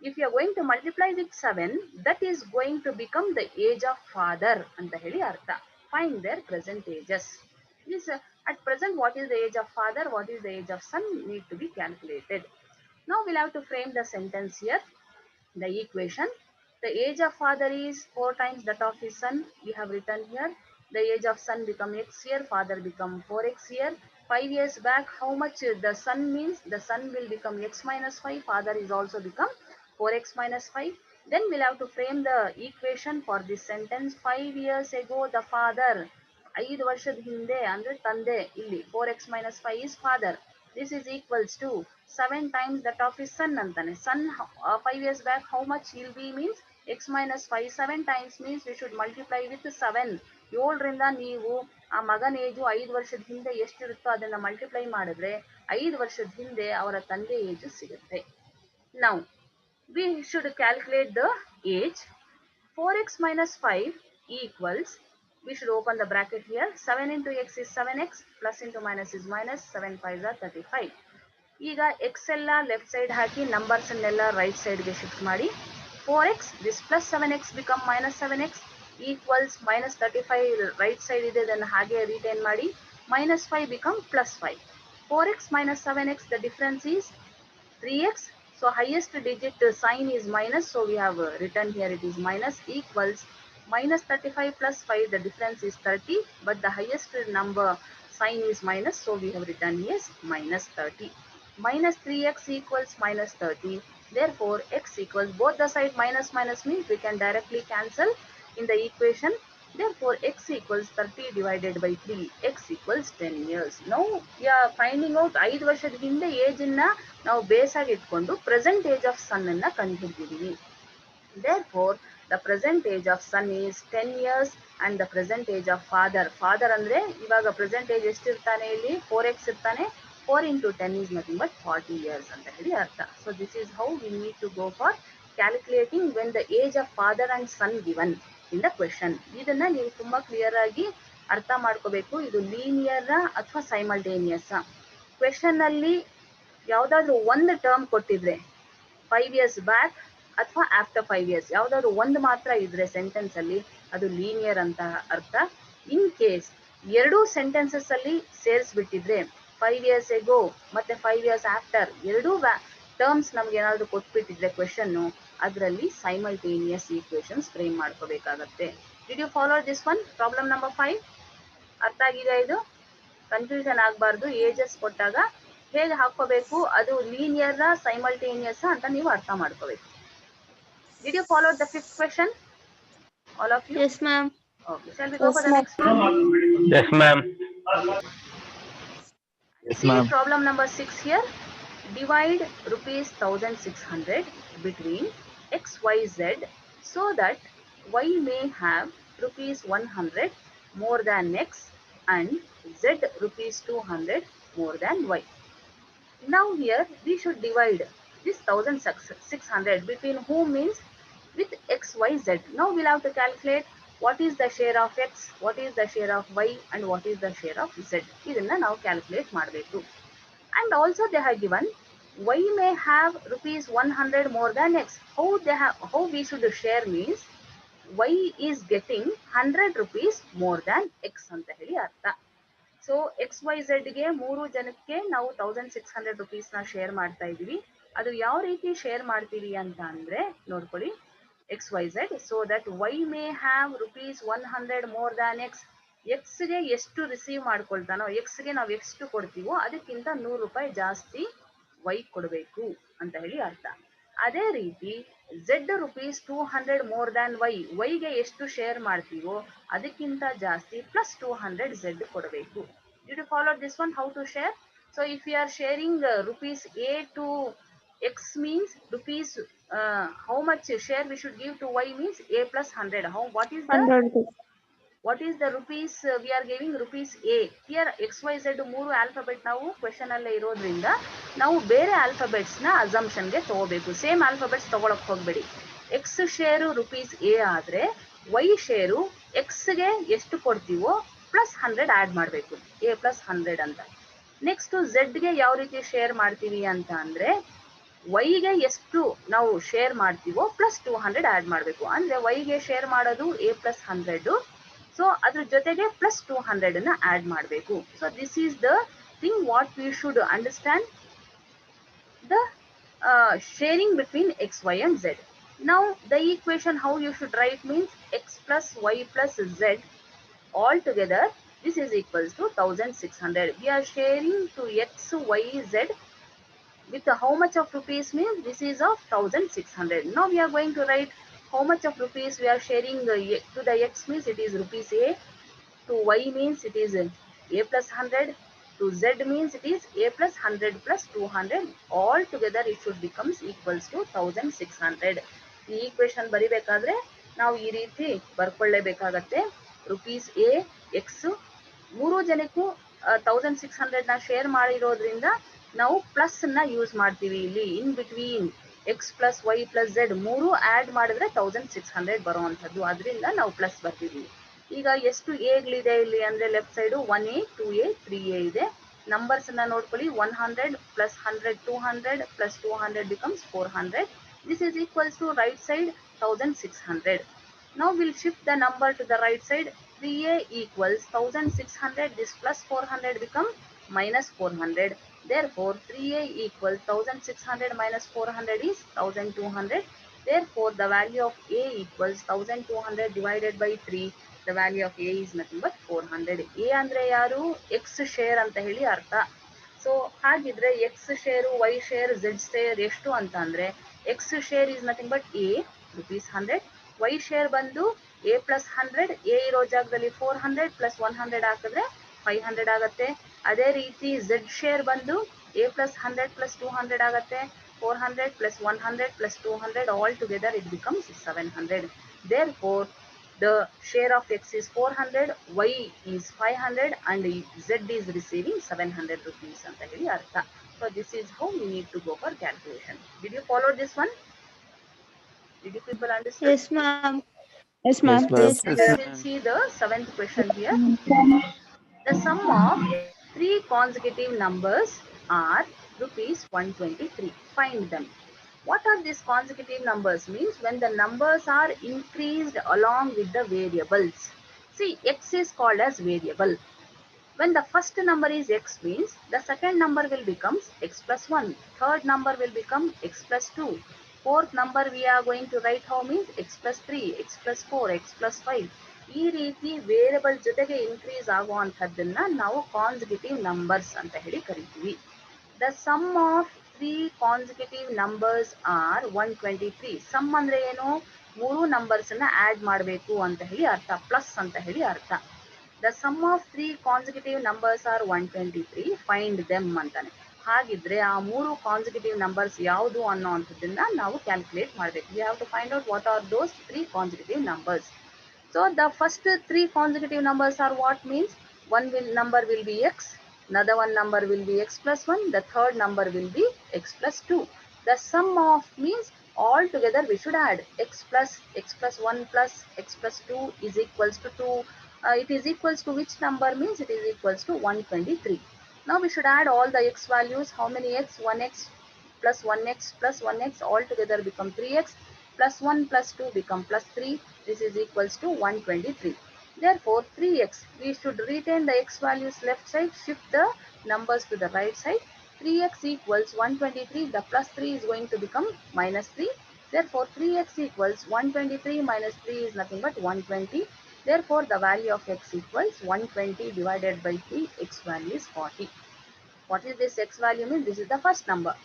If you are going to multiply with 7 that is going to become the age of father ಅಂತ ಹೇಳಿ ಅರ್ಥ. Find their present ages. This at present what is the age of father, what is the age of son need to be calculated. Now we'll have to frame the sentence here. The equation, the age of father is 4 times that of his son. We have written here the age of son become x year, father become 4x year. 5 years back how much the son means, the son will become x-5, father is also become 4x-5. Then we'll have to frame the equation for this sentence. 5 years ago the father, 5 ವರ್ಷದ ಹಿಂದೆ ಅಂದ್ರೆ ತಂದೆ, ಇಲ್ಲಿ 4x-5 is father. This is equals to 7 times that of his son ಅಂತಾನೆ. Son 5 years back how much he'll be means x-5. 7 times means we should multiply with 7. 7ರಿಂದ ನೀವು ಆ ಮಗನ age 5 ವರ್ಷದ ಹಿಂದೆ ಎಷ್ಟಿರುತ್ತೋ ಅದನ್ನ ಮಲ್ಟಿಪ್ಲೈ ಮಾಡಿದ್ರೆ 5 ವರ್ಷದ ಹಿಂದೆ ಅವರ ತಂದೆ ಏಜು ಸಿಗುತ್ತೆ. Now we should calculate the age. 4x-5 equals, we should open the bracket here, 7 into x is 7x, plus into minus is minus, 7 5s are 35. ಈಗ x ಎಲ್ಲ ಲೆಫ್ಟ್ ಸೈಡ್ ಹಾಕಿ ನಂಬರ್ಸ್ ಅನ್ನೆಲ್ಲ ರೈಟ್ ಸೈಡ್ಗೆ shift ಮಾಡಿ 4x this plus 7x become minus 7x equals minus 35 right side ಇದೆ, ಅದನ್ನು ಹಾಗೆ retain ಮಾಡಿ minus 5 become plus 5. 4x minus 7x the difference is 3x. So highest digit sign is minus, so we have written here it is minus, equals minus 35 plus 5 the difference is 30, but the highest number sign is minus, so we have written yes minus 30. Minus 3x equals minus 30. Therefore, x equals, both the side minus minus means we can directly cancel in the equation. Therefore, x equals 30 divided by 3, x equals 10 years. Now we are finding out 5 ವರ್ಷದ ಹಿಂದೆ age ಅನ್ನ ನಾವು base ಆಗಿ ಇಟ್ಕೊಂಡು present age of ಸನ್ ಅನ್ನ ಕಂಡುಹಿಡಿದಿದ್ದೀವಿ. Therefore, the present age of son is 10 years and the present age of father. Father ಅಂದ್ರೆ ಇವಾಗ present age ಎಷ್ಟಿರ್ತಾನೆ ಇಲ್ಲಿ 4x ಇರ್ತಾನೆ. 4 into 10 is nothing but 40 years ಅಂತ ಹೇಳಿ ಅರ್ಥ. So this is how we need to go for calculating when the age of father and son given in the question. ಇದನ್ನ ನೀವು ತುಂಬಾ ಕ್ಲಿಯರ್ ಆಗಿ ಅರ್ಥ ಮಾಡ್ಕೋಬೇಕು. ಇದು ಲೀನಿಯರ್ ಅಥವಾ ಸೈಮಲ್ಟೇನಿಯಸ್. ಕ್ವೆಶನ್ ಅಲ್ಲಿ ಯಾವ್ದಾದ್ರು ಒಂದು ಟರ್ಮ್ ಕೊಟ್ಟಿದ್ರೆ 5 years ಬ್ಯಾಕ್ ಅಥವಾ ಆಫ್ಟರ್ 5 years ಯಾವ್ದಾದ್ರು ಒಂದು ಮಾತ್ರ ಇದ್ರೆ ಸೆಂಟೆನ್ಸ್ ಅಲ್ಲಿ ಅದು ಲೀನಿಯರ್ ಅಂತ ಅರ್ಥ. ಇನ್ ಕೇಸ್ ಎರಡೂ ಸೆಂಟೆನ್ಸಸ್ ಅಲ್ಲಿ ಸೇರಿಸ್ಬಿಟ್ಟಿದ್ರೆ 5 years ಎಗೋ ಮತ್ತೆ 5 years ಆಫ್ಟರ್ ಎರಡೂ ಟರ್ಮ್ಸ್ ನಮ್ಗೆ ಏನಾದ್ರು ಕೊಟ್ಬಿಟ್ಟಿದ್ರೆ ಕ್ವೆಶನ್, ಅದರಲ್ಲಿ ಸೈಮಲ್ಟೇನಿಯಸ್ ಈಕ್ವೇಶನ್ಸ್ ಫ್ರೇಮ್ ಮಾಡ್ಕೋಬೇಕಾಗತ್ತೆ. Did you follow this one? Problem number 5 ಅರ್ಥ ಆಗಿದೆ? ಇದು ಕನ್ಫ್ಯೂಷನ್ ಆಗಬಾರ್ದು. ಏಜಸ್ ಕೊಟ್ಟಾಗ ಹೇಗೆ ಹಾಕೋಬೇಕು, ಅದು ಲೀನಿಯರ್ ಸೈಮಲ್ಟೇನಿಯಸ್ ಅಂತ ನೀವು ಅರ್ಥ ಮಾಡ್ಕೋಬೇಕು. Did you follow the 5th question? All of you? Yes, ma'am. Okay. Shall we go for the next one? Yes, ma'am. Yes, See ma'am. problem number 6 here. Divide rupees 1600 between x, y, z so that y may have rupees 100 more than x and z rupees 200 more than y. Now here we should divide this 1600 between whom means with x, y, z. Now we'll have to calculate what is the share of x, what is the share of y and what is the share of z. ಇದನ್ನ ನಾವು calculate ಮಾಡಬೇಕು. And also they have given y may have rupees 100 more than x. How we should share means y is getting 100 rupees more than x ಅಂತ ಹೇಳಿ ಅರ್ಥ. So X Y ಝೆಡ್ಗೆ 3 ಜನಕ್ಕೆ ನಾವು 1600 ರುಪೀಸ್ನ share ಮಾಡ್ತಾ ಇದೀವಿ. ಅದು ಯಾವ ರೀತಿ ಶೇರ್ ಮಾಡ್ತೀವಿ ಅಂತ ಅಂದ್ರೆ ನೋಡ್ಕೊಳ್ಳಿ. X y z so that y may have rupees 100 more than x. ಎಕ್ಸ್ಗೆ ಎಷ್ಟು ರಿಸೀವ್ ಮಾಡ್ಕೊಳ್ತಾನೋ, ಎಕ್ಸ್ಗೆ ನಾವು ಎಷ್ಟು ಕೊಡ್ತೀವೋ ಅದಕ್ಕಿಂತ 100 ರೂಪಾಯಿ ಜಾಸ್ತಿ ವೈ ಕೊಡಬೇಕು ಅಂತ ಹೇಳಿ ಅರ್ಥ. ಅದೇ ರೀತಿ z rupees 200 more than y, ವೈಗೆ ಎಷ್ಟು ಶೇರ್ ಮಾಡ್ತೀವೋ ಅದಕ್ಕಿಂತ ಜಾಸ್ತಿ ಪ್ಲಸ್ 200 ಝೆಡ್ ಕೊಡಬೇಕು. Did you follow this one? How to share? So if we are sharing rupees A to X means rupees how much share we should give to Y means A plus 100. What is the rupees we are giving? Rupees A. Here X, Y, Z 3 alphabet ನಾವು question ಅಲ್ಲೇ ಇರೋದ್ರಿಂದ ನಾವು ಬೇರೆ alphabets ನ assumption ಗೆ ತಗೋಬೇಕು. Same alphabets ತಗೊಳಕ್ ಹೋಗ್ಬೇಡಿ. ಎಕ್ಸ್ ಶೇರು rupees A ಆದ್ರೆ ವೈ ಶೇರು ಎಕ್ಸ್ ಗೆ ಎಷ್ಟು ಕೊಡ್ತೀವೋ ಪ್ಲಸ್ 100 ಆಡ್ ಮಾಡಬೇಕು, ಎ ಪ್ಲಸ್ 100 ಅಂತ. ನೆಕ್ಸ್ಟ್ ಝೆಡ್ಗೆ ಯಾವ ರೀತಿ ಶೇರ್ ಮಾಡ್ತೀವಿ ಅಂತ ಅಂದ್ರೆ ವೈಗೆ ಎಷ್ಟು ನಾವು ಶೇರ್ ಮಾಡ್ತೀವೋ ಪ್ಲಸ್ 200 ಆಡ್ ಮಾಡಬೇಕು. ಅಂದ್ರೆ ವೈಗೆ ಶೇರ್ ಮಾಡೋದು ಎ ಪ್ಲಸ್ 100, ಸೊ ಅದ್ರ ಜೊತೆಗೆ ಪ್ಲಸ್ 200 ನ ಆಡ್ ಮಾಡಬೇಕು. So this is the thing what we should understand the sharing between x, y and z. Now the equation how you should write means x plus y plus z all together, this is equals to 1600. We are sharing to x, y, z with how much of rupees means this is of 1600. Now we are going to write how much of rupees we are sharing to the x means it is rupees A, to y means it is A plus 100, to z means it is A plus 100 plus 200. All together it should becomes equals to 1600. ಈ equation ಬರಿಬೇಕಾದ್ರೆ ನಾವು ಈ ರೀತಿ ಬರ್ಕೊಳ್ಳೇಬೇಕಾಗತ್ತೆ. rupees A x 3 ಜನಕ್ಕೂ 1600 ನ share ಮಾಡಿರೋದ್ರಿಂದ ನಾವು plus ನ use ಮಾಡ್ತೀವಿ ಇಲ್ಲಿ. In between x plus y plus z 3 add ಮಾಡಿದ್ರೆ 1600 ಬರುವಂತದ್ದು, ಅದರಿಂದ ನಾವು ಪ್ಲಸ್ ಬರ್ತಿದೀವಿ. ಈಗ ಎಷ್ಟು ಎಗಳಿದೆ ಇಲ್ಲಿ ಅಂದ್ರೆ left side 1A 2A 3A ಇದೆ. ನಂಬರ್ಸ್ ಅನ್ನ ನೋಡ್ಕೊಳ್ಳಿ. 100 plus 100 200 plus 200 becomes 400. This is equals to right side 1600. Now we'll shift the number to the right side. 3A equals 1600. This plus 400 become minus 400. Therefore 3A equals 1600 minus 400 is 1200. Therefore the value of A equals 1200 divided by 3. The value of A is nothing but 400. A ಅಂದ್ರೆ ಯಾರು? X share ಅಂತ ಹೇಳಿ ಅರ್ಥ. So ಹಾಗಿದ್ರೆ x share y share z share ಎಷ್ಟು ಅಂತ ಅಂದ್ರೆ X share is nothing but A, rupees 100. Y share ಬಂದು A plus 100, A ಇರೋ ಜಾಗದಲ್ಲಿ 400 plus 100 ಹಾಕಿದ್ರೆ 500 ಆಗುತ್ತೆ. ಅದೇ ರೀತಿ Z share ಬಂದು A plus 100 plus 200 ಆಗುತ್ತೆ. 400 plus 100 plus 200, all together it becomes 700. Therefore, the share of X is 400, Y is 500 and Z is receiving 700 rupees ಅಂತ ಹೇಳಿ ಅರ್ಥ. So this is how we need to go for calculation. Did you follow this one? Did you people understand? Yes, ma'am. Yes, ma'am. Yes, Let ma'am. us see the 7th question here. The sum of three consecutive numbers are rupees 123. Find them. What are these consecutive numbers? Means when the numbers are increased along with the variables. See, X is called as variable. When the first number is X means the second number will become X plus 1. Third number will become X plus 2. Fourth number we are going to write how means X plus 3, X plus 4, X plus 5. ಈ ರೀತಿ variable ಜೊತೆಗೆ increase ಆಗುವಂತದ್ದನ್ನ ನಾವು consecutive numbers ಅಂತ ಹೇಳಿ ಕರಿತೀವಿ. The sum of three consecutive numbers are 123. Sum ಅಂದ್ರೆ ಏನು? ಮೂರು ನಂಬರ್ಸ್ ಅನ್ನ ಆಡ್ ಮಾಡಬೇಕು ಅಂತ ಹೇಳಿ ಅರ್ಥ, ಪ್ಲಸ್ ಅಂತ ಹೇಳಿ ಅರ್ಥ. The sum of three consecutive numbers are 123. Find them ಅಂತಾನೆ. ಹಾಗಿದ್ರೆ ಆ ಮೂರು ಕಾನ್ಸಿಕ್ಯೂಟಿವ್ ನಂಬರ್ಸ್ ಯಾವುದು ಅನ್ನೋ ಅಂತದನ್ನ ನಾವು ಕ್ಯಾಲ್ಕುಲೇಟ್ ಮಾಡಬೇಕು. We have to find out what are those three consecutive numbers. So the first three consecutive numbers are what means? One number will be X, another one number will be X plus 1, the third number will be X plus 2. The sum of means all together we should add X plus 1 plus X plus 2 is equals to 2. It is equals to which number means it is equals to 123. Now we should add all the X values. How many X? 1X plus 1X plus 1X all together become 3X plus 1 plus 2 become plus 3. This is equals to 123. Therefore 3X, we should retain the X values left side, shift the numbers to the right side. 3X equals 123, the plus 3 is going to become minus 3. Therefore 3X equals 123 minus 3 is nothing but 120. Therefore the value of X equals 120 divided by 3, X value is 40. What is this X value means? This is the first number.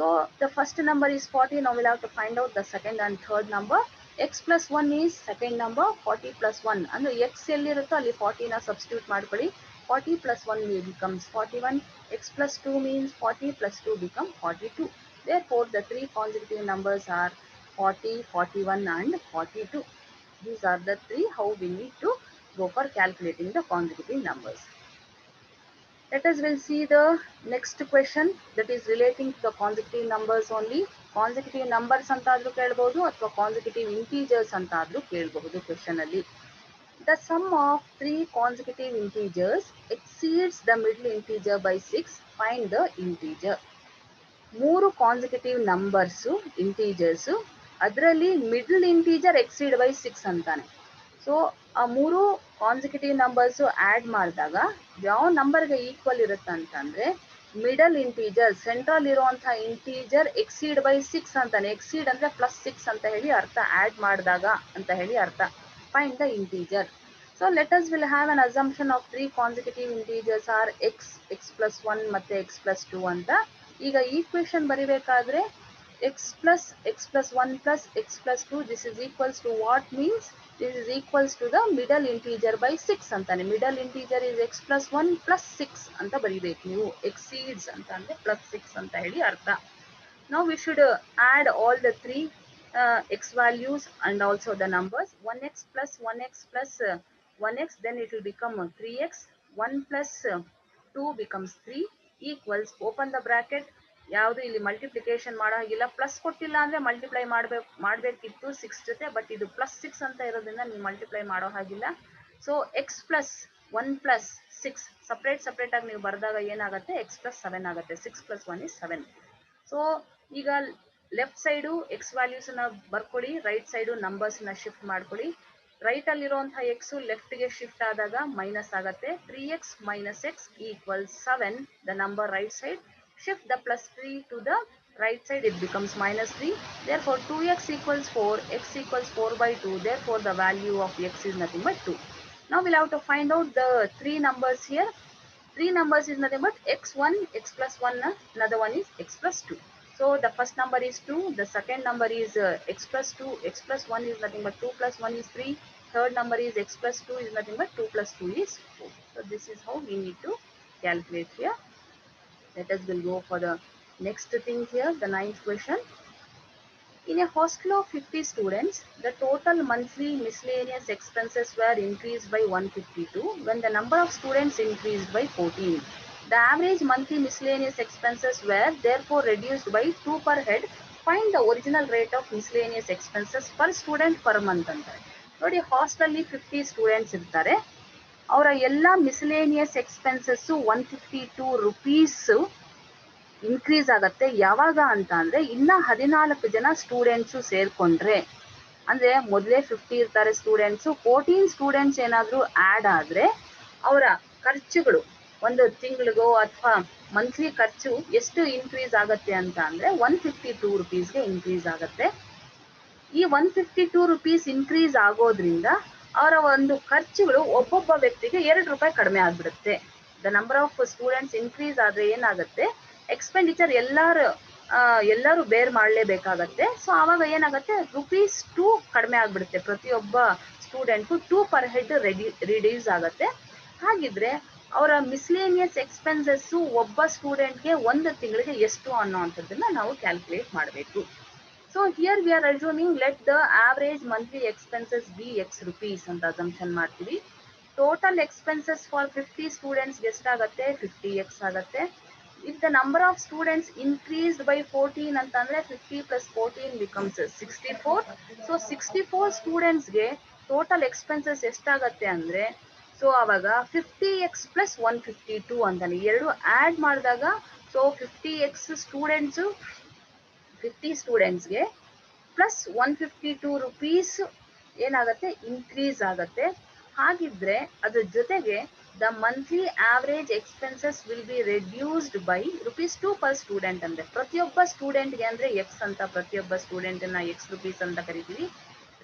So the first number is 40. Now we'll have to find out the second and third number. X plus 1 is second number, 40 plus 1. And X ಎಲ್ಲಿರುತ್ತೋ ಅಲ್ಲಿ 40 ನ substitute ಮಾಡ್ಕೊಳ್ಳಿ. 40 plus 1 becomes 41. X plus 2 means 40 plus 2 becomes 42. Therefore the three consecutive numbers are 40, 41 and 42. These are the three how we need to go for calculating the consecutive numbers. Let us will see the next question that is relating to the consecutive numbers only. Consecutive numbers ಅಂತಾದ್ರೂ ಕೇಳಬಹುದು ಅಥವಾ consecutive integers ಅಂತಾದ್ರೂ ಕೇಳಬಹುದು question ಅಲ್ಲಿ. The sum of three consecutive integers exceeds the middle integer by 6. Find the integer. ಮೂರು consecutive numbers integers, ಅದರಲ್ಲಿ middle integer exceed by 6 ಅಂತಾನೆ. So ಆ ಮೂರು consecutive numbers add ಮಾಡಿದಾಗ ಯಾವ ನಂಬರ್ಗೆ ಈಕ್ವಲ್ ಇರುತ್ತೆ ಅಂತಂದ್ರೆ ಮಿಡಲ್ ಇಂಟೀಜರ್, ಸೆಂಟ್ರಲ್ ಇರುವಂತಹ ಇಂಟೀಜರ್ ಎಕ್ಸೀಡ್ ಬೈ 6 ಅಂತಾನೆ. ಎಕ್ಸೀಡ್ ಅಂದ್ರೆ ಪ್ಲಸ್ 6 ಅಂತ ಹೇಳಿ ಅರ್ಥ, ಆಡ್ ಮಾಡಿದಾಗ ಅಂತ ಹೇಳಿ ಅರ್ಥ. Find the integer. So let us will have an assumption of three consecutive integers are x, x plus 1 ಮತ್ತೆ x plus 2 ಅಂತ. ಈಗ equation ಬರಿಬೇಕಾದ್ರೆ x plus 1 plus x plus 2 this is equals to what means? This is equals to the middle integer by 6 ಅಂತಾನೆ. middle integer is x plus 1 plus 6 ಅಂತ ಬರಿಬೇಕು ನೀವು. exceeds ಅಂತ ಅಂದ್ರೆ plus 6 ಅಂತ ಹೇಳಿ ಅರ್ಥ. Now we should add all the three x values and also the numbers. 1x plus 1x plus 1x, then it will become 3x. 1 plus 2 becomes 3 equals, open the bracket. ಯಾವುದು ಇಲ್ಲಿ multiplication ಮಾಡೋ ಹಾಗಿಲ್ಲ, plus ಕೊಟ್ಟಿಲ್ಲ ಅಂದ್ರೆ multiply ಮಾಡಬೇಕಿತ್ತು 6 ಜೊತೆ, but ಇದು plus 6 ಅಂತ ಇರೋದ್ರಿಂದ ನೀವು ಮಲ್ಟಿಪ್ಲೈ ಮಾಡೋ ಹಾಗಿಲ್ಲ. So x plus 1 plus 6 separate ಆಗಿ ನೀವು ಬರೆದಾಗ ಏನಾಗುತ್ತೆ, ಎಕ್ಸ್ ಪ್ಲಸ್ 7 ಆಗುತ್ತೆ. 6 ಪ್ಲಸ್ 1 is 7. ಸೊ ಈಗ ಲೆಫ್ಟ್ ಸೈಡು ಎಕ್ಸ್ ವ್ಯಾಲ್ಯೂಸ್ ನ ಬರ್ಕೊಳ್ಳಿ, ರೈಟ್ ಸೈಡು ನಂಬರ್ಸ್ ನ ಶಿಫ್ಟ್ ಮಾಡ್ಕೊಳ್ಳಿ. ರೈಟ್ ಅಲ್ಲಿರುವಂತಹ ಎಕ್ಸ್ ಲೆಫ್ಟ್ ಗೆ ಶಿಫ್ಟ್ ಆದಾಗ ಮೈನಸ್ ಆಗುತ್ತೆ. 3x minus x equals 7, the number right side. Shift the plus 3 to the right side, it becomes minus 3. Therefore 2x equals 4, x equals 4 by 2. Therefore the value of x is nothing but 2. Now we'll have to find out the three numbers here. Three numbers is nothing but x1, x plus 1, another one is x plus 2. So the first number is 2, the second number is x plus 2, x plus 1 is nothing but 2 plus 1 is 3, third number is x plus 2 is nothing but 2 plus 2 is 4. So this is how we need to calculate here. Let us will go for the next thing here, the ninth question. In a hostel of 50 students, the total monthly miscellaneous expenses were increased by 152 when the number of students increased by 14. The average monthly miscellaneous expenses were therefore reduced by 2 per head. Find the original rate of miscellaneous expenses per student per month ಅಂತಾರೆ. ನೋಡಿ, hostel 50 students ಇರ್ತಾರೆ. ಅವರ ಎಲ್ಲ miscellaneous expenses 152 rupees increase ಆಗತ್ತೆ. ಯಾವಾಗ ಅಂತ ಅಂದ್ರೆ ಇನ್ನ 14 ಜನ ಸ್ಟೂಡೆಂಟ್ಸ್ ಸೇರ್ಕೊಂಡ್ರೆ, ಅಂದ್ರೆ ಮೊದಲೇ 50 ಇರ್ತಾರೆ ಸ್ಟೂಡೆಂಟ್ಸ್, 14 ಸ್ಟೂಡೆಂಟ್ಸ್ ಏನಾದ್ರು ಆಡ್ ಆದ್ರೆ ಅವರ ಖರ್ಚುಗಳು ಒಂದು ತಿಂಗಳಿಗೋ ಅಥವಾ ಮಂತ್ಲಿ ಖರ್ಚು ಎಷ್ಟು ಇನ್ಕ್ರೀಸ್ ಆಗತ್ತೆ ಅಂತ ಅಂದ್ರೆ 152 rupeesಗೆ ಇನ್ಕ್ರೀಸ್ ಆಗತ್ತೆ. ಈ 152 rupees ಇನ್ಕ್ರೀಸ್ ಆಗೋದ್ರಿಂದ ಅವರ ಒಂದು ಖರ್ಚುಗಳು ಒಬ್ಬೊಬ್ಬ ವ್ಯಕ್ತಿಗೆ 2 ರೂಪಾಯಿ ಕಡಿಮೆ ಆಗ್ಬಿಡುತ್ತೆ. The number of students increase ಆದ್ರೆ ಏನಾಗುತ್ತೆ, ಎಕ್ಸ್ಪೆಂಡಿಚರ್ ಎಲ್ಲರೂ ಬೇರ್ ಮಾಡಲೇಬೇಕಾಗತ್ತೆ. ಸೊ ಆವಾಗ ಏನಾಗುತ್ತೆ, ₹2 ಕಡಿಮೆ ಆಗ್ಬಿಡುತ್ತೆ. ಪ್ರತಿಯೊಬ್ಬ ಸ್ಟೂಡೆಂಟ್ಗೂ 2 per head ರಿಡ್ಯೂಸ್ ಆಗತ್ತೆ. ಹಾಗಿದ್ರೆ ಅವರ ಮಿಸ್ಲೇನಿಯಸ್ ಎಕ್ಸ್ಪೆನ್ಸಸ್ ಒಬ್ಬ ಸ್ಟೂಡೆಂಟ್ಗೆ ಒಂದು ತಿಂಗಳಿಗೆ ಎಷ್ಟು ಅನ್ನೋವಂಥದ್ದನ್ನ ನಾವು ಕ್ಯಾಲ್ಕುಲೇಟ್ ಮಾಡಬೇಕು. So here we are assuming let the average monthly expenses be x rupees ಅಂತ assumption ಮಾಡ್ತೀವಿ. Total expenses for 50 students ಎಷ್ಟಾಗತ್ತೆ, 50x ಆಗತ್ತೆ. If the number of students increased by 14 ಅಂತಂದ್ರೆ 50 plus 14 becomes 64. So 64 ಸ್ಟೂಡೆಂಟ್ಸ್ಗೆ ಟೋಟಲ್ ಎಕ್ಸ್ಪೆನ್ಸಸ್ ಎಷ್ಟಾಗತ್ತೆ ಅಂದ್ರೆ, so ಅವಾಗ 50x plus 152 ಅಂತಾನೆ ಎರಡು ಆಡ್ ಮಾಡಿದಾಗ, ಸೊ 50x ಸ್ಟೂಡೆಂಟ್ಸ್ 50 ಸ್ಟೂಡೆಂಟ್ಸ್ಗೆ ಪ್ಲಸ್ 152 rupees ಏನಾಗತ್ತೆ, ಇನ್ಕ್ರೀಸ್ ಆಗತ್ತೆ. ಹಾಗಿದ್ರೆ ಅದ್ರ ಜೊತೆಗೆ the monthly average expenses will be reduced by ₹2 per student. ಅಂದ್ರೆ ಪ್ರತಿಯೊಬ್ಬ ಸ್ಟೂಡೆಂಟ್ಗೆ ಅಂದ್ರೆ ಎಕ್ಸ್ ಅಂತ, ಪ್ರತಿಯೊಬ್ಬ ಸ್ಟೂಡೆಂಟ್ ನ x rupees ಅಂತ ಕರಿತೀವಿ.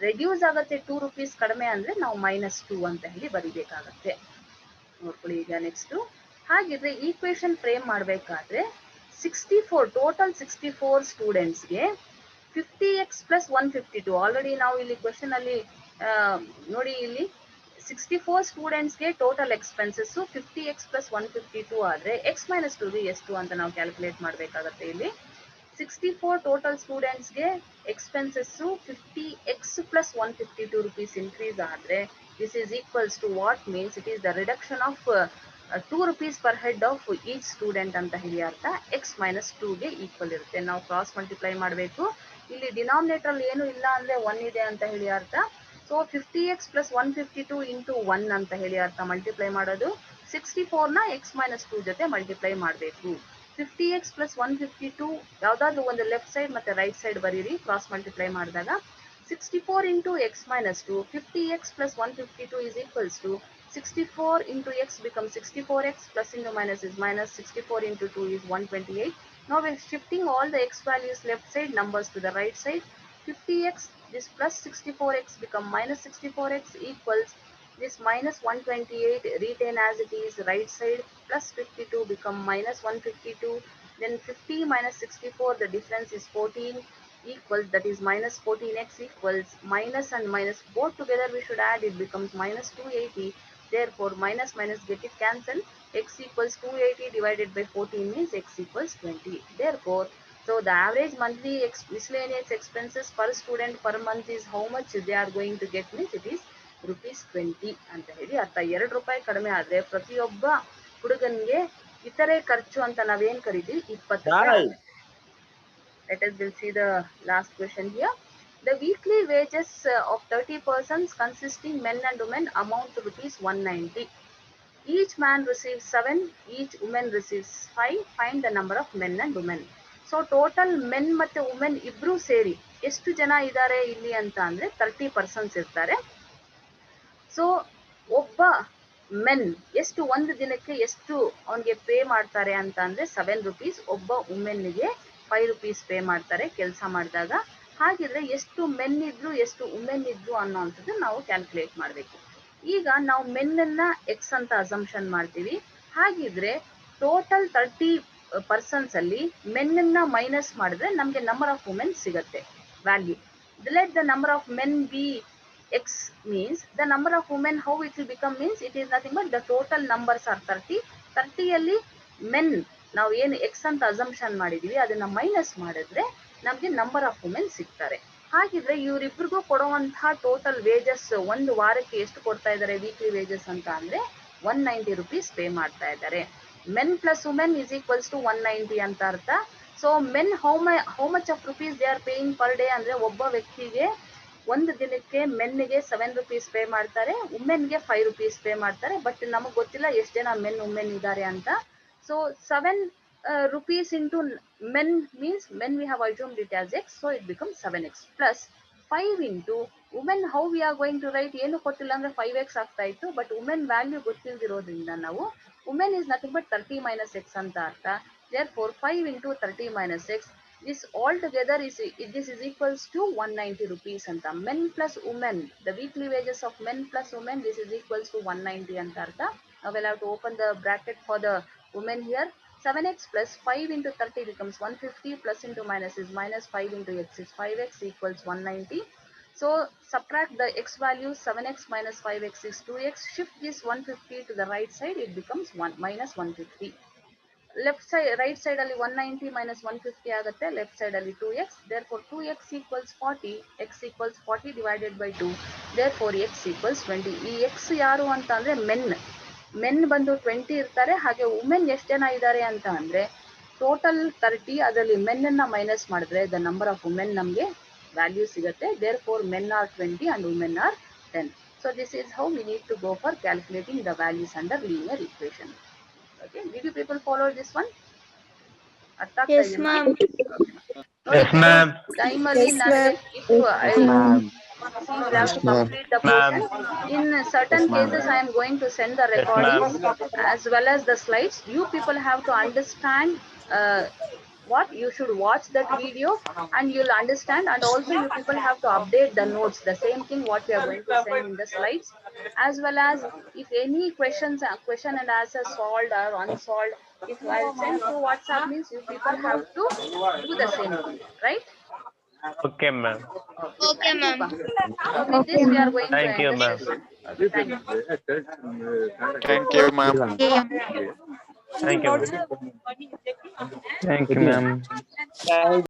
ರೆಡ್ಯೂಸ್ ಆಗತ್ತೆ 2 rupees ಕಡಿಮೆ ಅಂದ್ರೆ ನಾವು -2 ಅಂತ ಹೇಳಿ ಬರಿಬೇಕಾಗತ್ತೆ. ನೋಡ್ಕೊಳ್ಳಿ ಈಗ ನೆಕ್ಸ್ಟ್. ಹಾಗಿದ್ರೆ ಈಕ್ವೇಶನ್ ಫ್ರೇಮ್ ಮಾಡಬೇಕಾದ್ರೆ 64 ಟೋಟಲ್ 64 ಸ್ಟೂಡೆಂಟ್ಸ್ಗೆ 50x plus 152 ಆಲ್ರೆಡಿ ನಾವು ಇಲ್ಲಿ ಕ್ವೆಶನ್ ಅಲ್ಲಿ ನೋಡಿ, ಇಲ್ಲಿ 64 ಸ್ಟೂಡೆಂಟ್ಸ್ಗೆ ಟೋಟಲ್ ಎಕ್ಸ್ಪೆನ್ಸಸ್ 50x plus 152 ಆದ್ರೆ x - 2 ಎಷ್ಟು ಅಂತ ನಾವು ಕ್ಯಾಲ್ಕುಲೇಟ್ ಮಾಡಬೇಕಾಗತ್ತೆ. ಇಲ್ಲಿ 64 ಟೋಟಲ್ ಸ್ಟೂಡೆಂಟ್ಸ್ಗೆ expenses 50x plus 152 rupees increase ಆದ್ರೆ this is equals to what means it is the reduction of 2 rupees per head of each student ಅಂತ ಹೇಳಿ ಅರ್ಥ. x - 2ಗೆ ಈಕ್ವಲ್ ಇರುತ್ತೆ. ನಾವು ಕ್ರಾಸ್ ಮಲ್ಟಿಪ್ಲೈ ಮಾಡಬೇಕು. ಇಲ್ಲಿ ಡಿನಾಮಿನೇಟರ್ ಅಲ್ಲಿ ಏನು ಇಲ್ಲ ಅಂದ್ರೆ 1 ಇದೆ ಅಂತ ಹೇಳಿ ಅರ್ಥ. ಸೊ 50x plus 152 into 1 ಅಂತ ಹೇಳಿ ಅರ್ಥ ಮಲ್ಟಿಪ್ಲೈ ಮಾಡೋದು. 64 ನ x - 2 ಜೊತೆ ಮಲ್ಟಿಪ್ಲೈ ಮಾಡಬೇಕು. 50x plus 152 ಯಾವ್ದಾದ್ರು ಒಂದು ಲೆಫ್ಟ್ ಸೈಡ್ ಮತ್ತೆ ರೈಟ್ ಸೈಡ್ ಬರೀರಿ ಕ್ರಾಸ್ ಮಲ್ಟಿಪ್ಲೈ ಮಾಡಿದಾಗ. 64 into x - 2, 50x plus 152 is equals to 64 into x becomes 64x, plus into minus is minus, 64 into 2 is 128. Now we're shifting all the x values left side, numbers to the right side. 50x, this plus 64x become minus 64x equals this minus 128 retain as it is right side, plus 52 become minus 152. Then 50 minus 64, the difference is 14 equals, that is minus 14x equals minus and minus both together we should add, it becomes minus 280. Therefore minus minus get it cancelled. X equals 280 divided by 14 means x equals 20. Therefore, so the average monthly miscellaneous expenses per student per month is how much they are going to get, means it is ₹20 ಅಂತ ಹೇಳಿ ಅರ್ಥ. 2 ರೂಪಾಯಿ ಕಡಿಮೆ ಆದ್ರೆ ಪ್ರತಿಯೊಬ್ಬ ಹುಡುಗನ್ಗೆ ಇತರೆ ಖರ್ಚು ಅಂತ ನಾವೇನ್ ಕರಿತೀವಿ 20 ರೂಪಾಯಿ. Let us will see the last question here. The weekly wages of 30 persons consisting men and women amount to ₹190. Each man receives 7, each woman receives 5. Find the number of men and women. So total men ಮತ್ತೆ women ಇಬ್ರು ಸೇರಿ ಎಷ್ಟು ಜನ ಇದ್ದಾರೆ ಇಲ್ಲಿ ಅಂತ ಅಂದ್ರೆ 30 persons ಇರ್ತಾರೆ. ಸೊ ಒಬ್ಬ ಮೆನ್ ಎಷ್ಟು ಒಂದು ದಿನಕ್ಕೆ ಎಷ್ಟು ಅವನಿಗೆ ಪೇ ಮಾಡ್ತಾರೆ ಅಂತ ಅಂದ್ರೆ 7 rupees. ಒಬ್ಬ ವುಮೆನ್ಗೆ 5 rupees ಪೇ ಮಾಡ್ತಾರೆ ಕೆಲಸ ಮಾಡಿದಾಗ. ಹಾಗಿದ್ರೆ ಎಷ್ಟು ಮೆನ್ ಇದ್ರು ಎಷ್ಟು ವುಮೆನ್ ಇದ್ರು ಅನ್ನೋಂಥದ್ದು ನಾವು ಕ್ಯಾಲ್ಕುಲೇಟ್ ಮಾಡಬೇಕು. ಈಗ ನಾವು ಮೆನ್ ಅನ್ನ ಎಕ್ಸ್ ಅಂತ ಅಸಂಪ್ಷನ್ ಮಾಡ್ತೀವಿ. ಹಾಗಿದ್ರೆ ಟೋಟಲ್ 30 ಪರ್ಸನ್ಸ್ ಅಲ್ಲಿ ಮೆನ್ ಅನ್ನ ಮೈನಸ್ ಮಾಡಿದ್ರೆ ನಮಗೆ ನಂಬರ್ ಆಫ್ ವುಮೆನ್ ಸಿಗುತ್ತೆ value. Let the number of men B x means the number of women how it will become means it is nothing but the total numbers are 30. 30ಯಲ್ಲಿ men ನಾವು ಏನು x ಅಂತ assumption ಮಾಡಿದೀವಿ ಅದನ್ನ minus ಮಾಡಿದ್ರೆ ನಮಗೆ number of women ಸಿಗ್ತಾರೆ. ಹಾಗಿದ್ರೆ ಇವರಿಬ್ಬರಿಗೂ ಕೊಡುವಂತಹ ಟೋಟಲ್ ವೇಜಸ್ ಒಂದು ವಾರಕ್ಕೆ ಎಷ್ಟು ಕೊಡ್ತಾ ಇದ್ದಾರೆ ವೀಕ್ಲಿ ವೇಜಸ್ ಅಂತ ಅಂದ್ರೆ 190 rupees ಪೇ ಮಾಡ್ತಾ ಇದ್ದಾರೆ. Men plus women is equals to 190 ಅಂತ ಅರ್ಥ. So men how much of rupees they are paying per day ಅಂದ್ರೆ ಒಬ್ಬ ವ್ಯಕ್ತಿಗೆ ಒಂದು ದಿನಕ್ಕೆ ಮೆನ್ಗೆ 7 rupees ಪೇ ಮಾಡ್ತಾರೆ, ವುಮೆನ್ಗೆ 5 rupees ಪೇ ಮಾಡ್ತಾರೆ. ಬಟ್ ನಮಗೆ ಗೊತ್ತಿಲ್ಲ ಎಷ್ಟು ಜನ ಮೆನ್ ವುಮೆನ್ ಇದ್ದಾರೆ ಅಂತ. So 7 rupees into men means men we have assumed it as x, so it becomes 7x plus 5 into women. how we are going to write ಏನು ಕೊಟ್ಟಿಲ್ಲ ಅಂದ್ರೆ 5x ಆಗ್ತಾ ಇತ್ತು. ಬಟ್ ವುಮೆನ್ ವ್ಯಾಲ್ಯೂ ಗೊತ್ತಿಲ್ದಿರೋದ್ರಿಂದ ನಾವು women is nothing but 30 minus x ಅಂತ ಅರ್ಥ. therefore 5 into 30 minus x, this all together is this is equals to 190 rupees anta. Men plus women, the weekly wages of men plus women, this is equals to 190 anta artha. Now we'll have to open the bracket for the women here. 7x plus 5 into 30 becomes 150, plus into minus is minus, 5 into x is 5x equals 190. So subtract the x value, 7x minus 5x is 2x. Shift this 150 to the right side, it becomes 1 minus 150. Left side right side ಅಲ್ಲಿ 190 minus 150 ಆಗುತ್ತೆ, left side ಅಲ್ಲಿ 2x. therefore 2x equals 40, x equals 40 divided by 2, therefore x equals 20. ಈ x ಯಾರು ಅಂತ ಅಂದ್ರೆ men ಬಂದು 20 ಇರ್ತಾರೆ. ಹಾಗೆ ವುಮೆನ್ ಎಷ್ಟು ಜನ ಇದ್ದಾರೆ ಅಂತ ಅಂದ್ರೆ ಟೋಟಲ್ 30, ಅದರಲ್ಲಿ ಮೆನ್ ಅನ್ನ ಮೈನಸ್ ಮಾಡಿದ್ರೆ ದ ನಂಬರ್ ಆಫ್ ವುಮೆನ್ ನಮಗೆ ವ್ಯಾಲ್ಯೂ ಸಿಗುತ್ತೆ. therefore men are 20 and women are 10. so this is how we need to go for calculating the values under linear equation. Okay, did you people follow this one? Yes, ma'am. Yes, ma'am. Time ಅಲ್ಲಿ ನನಗೆ if I see you have to complete the portion. In certain cases I am going to send the recordings as well as the slides. You people have to understand what you should watch that video and you'll understand, and also you people have to update the notes, the same thing what we are going to send in the slides, as well as if any question and answer solved or unsolved, if I'll send through WhatsApp means you people have to do the same thing, right? Okay, ma'am. Okay, ma'am. So with this we are going to Thank end you, the ma'am. session. Thank you. Thank you, ma'am. Thank you, ma'am. Thank you, ma'am.